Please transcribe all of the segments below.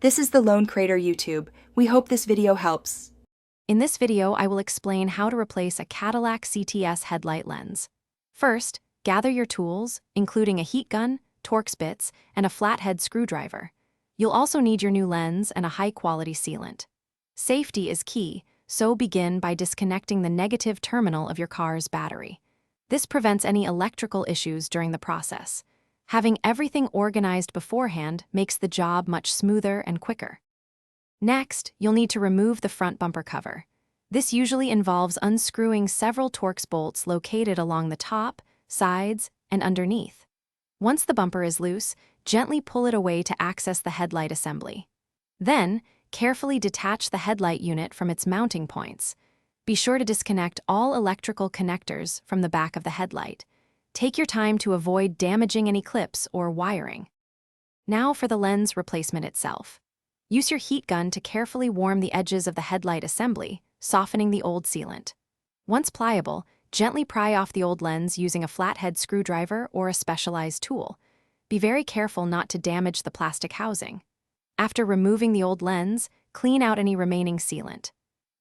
This is the Lone Crater YouTube. We hope this video helps. In this video, I will explain how to replace a Cadillac CTS headlight lens. First, gather your tools, including a heat gun, Torx bits, and a flathead screwdriver. You'll also need your new lens and a high-quality sealant. Safety is key, so begin by disconnecting the negative terminal of your car's battery. This prevents any electrical issues during the process. Having everything organized beforehand makes the job much smoother and quicker. Next, you'll need to remove the front bumper cover. This usually involves unscrewing several Torx bolts located along the top, sides, and underneath. Once the bumper is loose, gently pull it away to access the headlight assembly. Then, carefully detach the headlight unit from its mounting points. Be sure to disconnect all electrical connectors from the back of the headlight. Take your time to avoid damaging any clips or wiring. Now for the lens replacement itself. Use your heat gun to carefully warm the edges of the headlight assembly, softening the old sealant. Once pliable, gently pry off the old lens using a flathead screwdriver or a specialized tool. Be very careful not to damage the plastic housing. After removing the old lens, clean out any remaining sealant.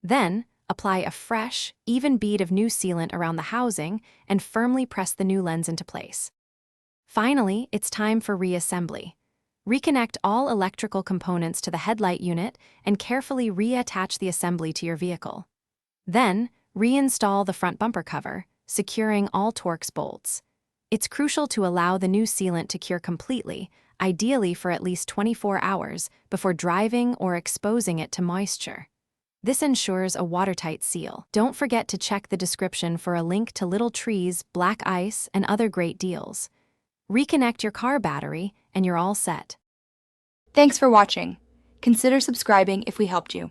Then, apply a fresh, even bead of new sealant around the housing and firmly press the new lens into place. Finally, it's time for reassembly. Reconnect all electrical components to the headlight unit and carefully reattach the assembly to your vehicle. Then, reinstall the front bumper cover, securing all Torx bolts. It's crucial to allow the new sealant to cure completely, ideally for at least 24 hours, before driving or exposing it to moisture. This ensures a watertight seal. Don't forget to check the description for a link to Little Trees, Black Ice, and other great deals. Reconnect your car battery, and you're all set. Thanks for watching. Consider subscribing if we helped you.